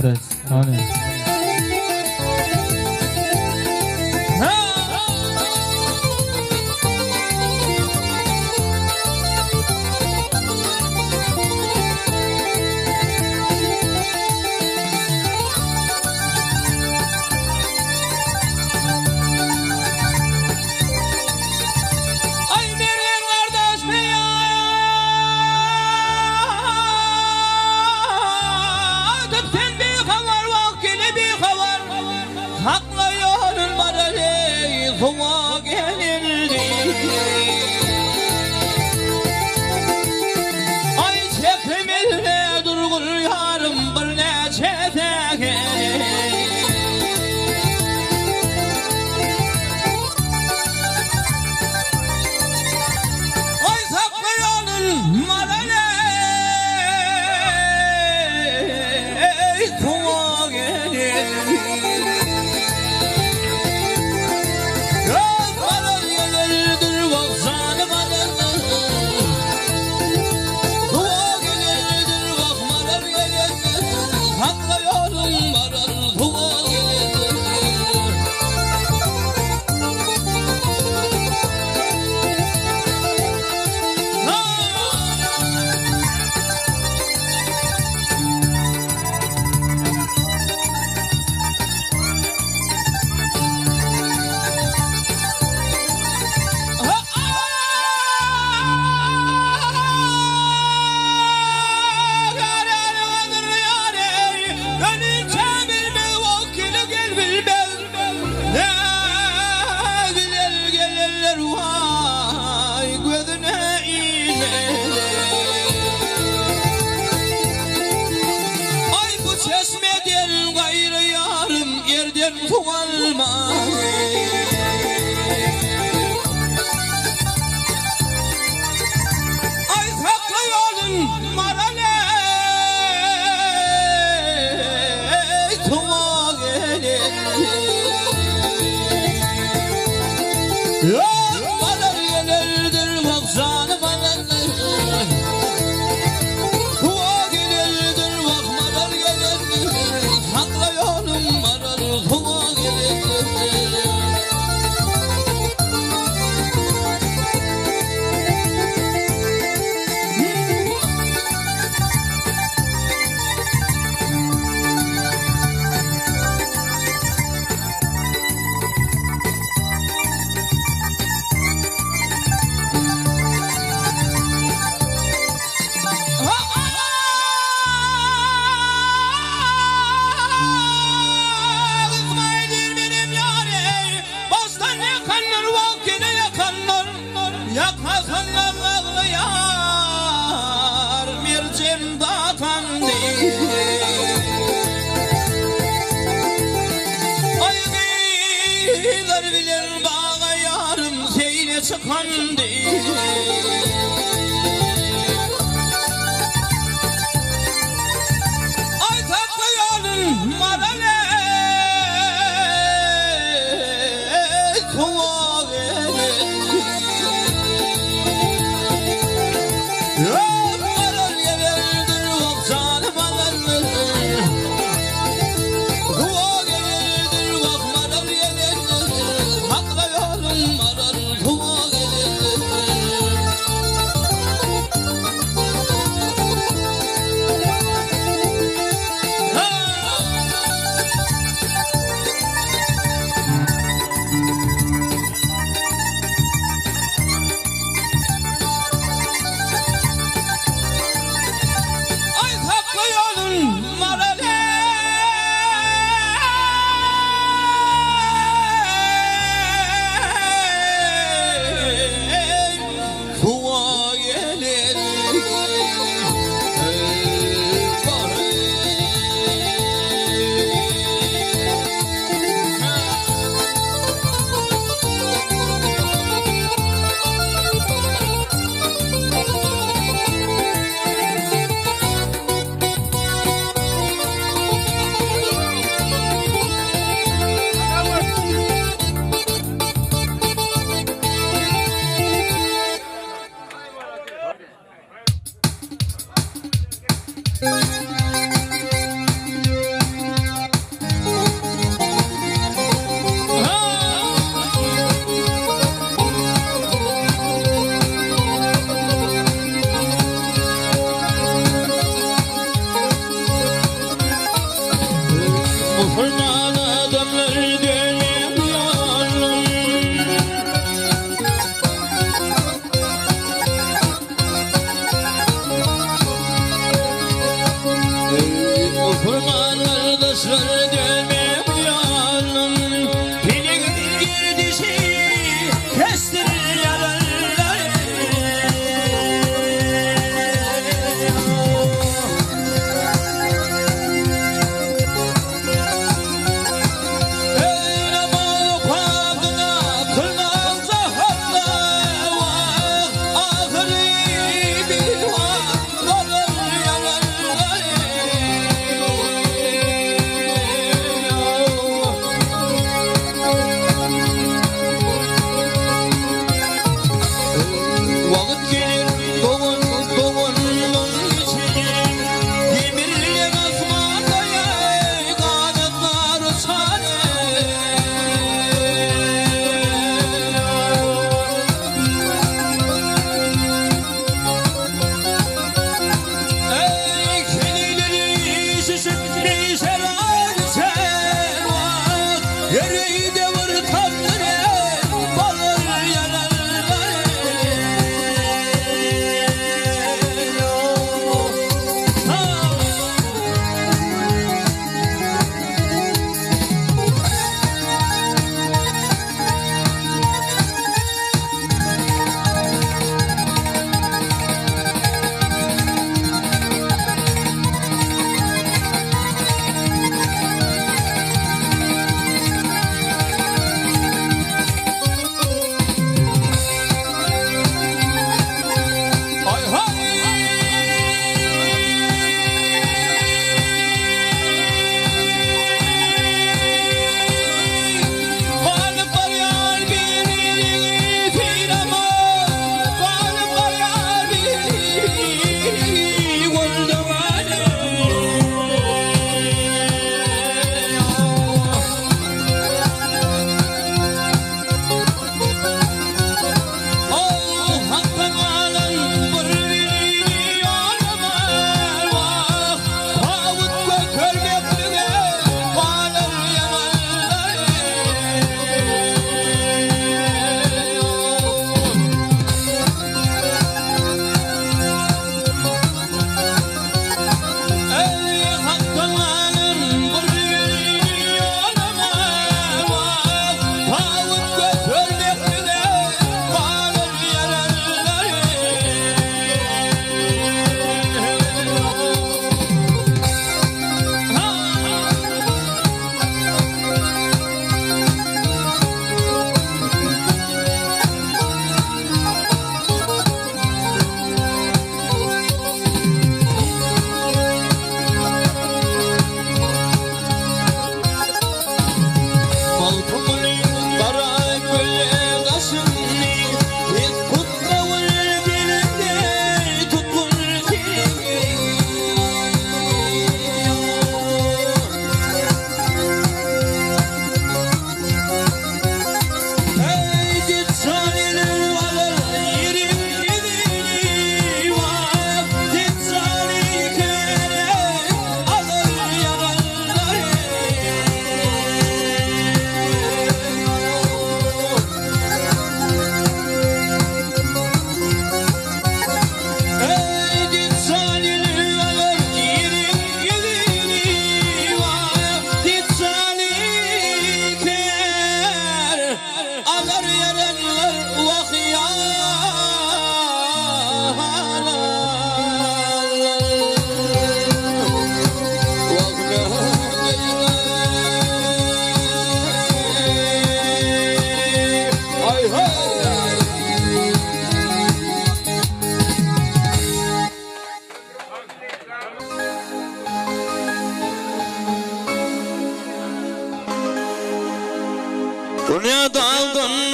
ederiz. Amin. Hakla yolun var ey soğuk gelirdi. Ay çekimille durgun yarım bir neçe teke. Ay sakla yolun var ey soğuk gelirdi. Tuvalma ay sakla yolun marale tuva gelir madar gelirdir baksanı madar tuva gelirdir bak madar gelirdir sakla yolun madar tuva. Yakasınlar ağlayar mircim dağıtan değil. Ay gıylar bilir bağa yarım seyle çıkan değil. Ay tatlı yolun marale tuva verir.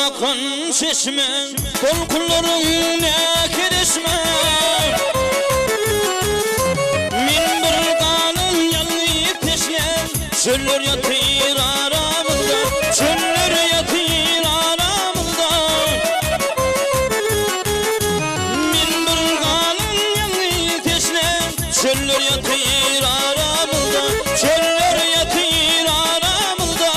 akan çeşme, dolkunların ne keresme. Min bir kanın yanı teşne, çöller yatır aramızda, çöller yatır aramızda. Min bir kanın yanı teşne, çöller yatır aramızda, çöller yatır aramızda.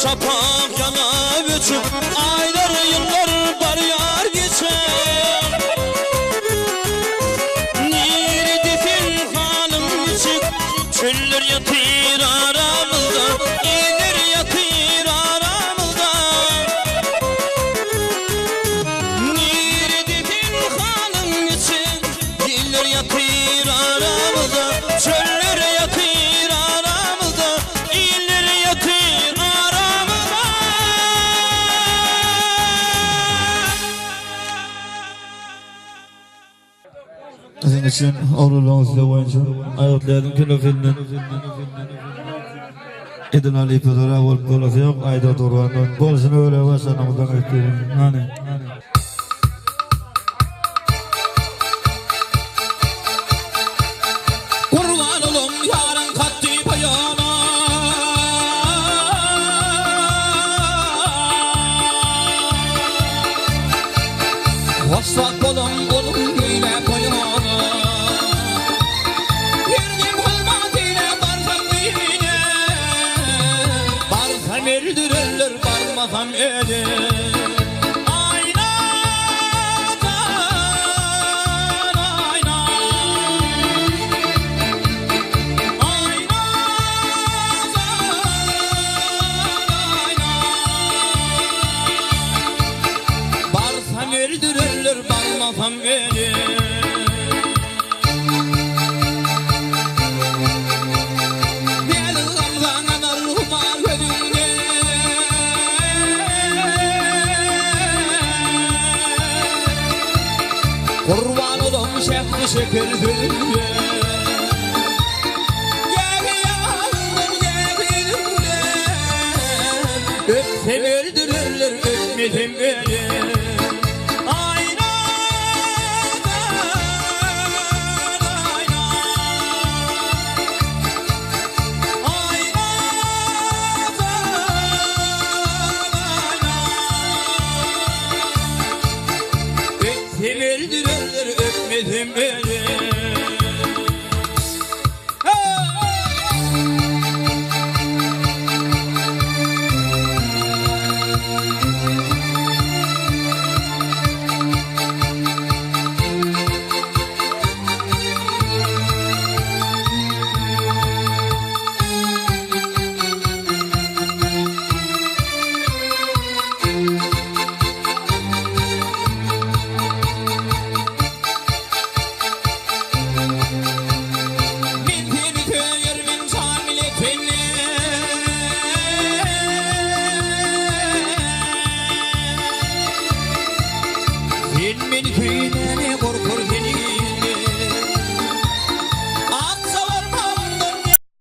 Şapak yana göçüp aylar yıllar var yar geçer. Nirdi fil hanım çık, çöller yatır aramızda, iler yatır aramızda. Nirdi fil hanım çık, iler yatır aramızda, çöller yatır aramızda, iler yatır. Sizin için oğluluğunuzda boyunca ayaklarının külüfünden Edin Ali Pıdır'a olup olası yok Ayda Durvan'dan bolsunu öyle başlanımızdan eklerim. Hani Kurban olum yarın katı bayana. Vasfak olum yine bayana. Yerdim olmaz yine barzak yine. Barzam öldürürler barmasam ölür. Öldürürler balmafam beni. şekerdir Gel yavrum gel öpsem öldürürler öpmedim beni Öldürürler öpmedim beni Filmin kıyını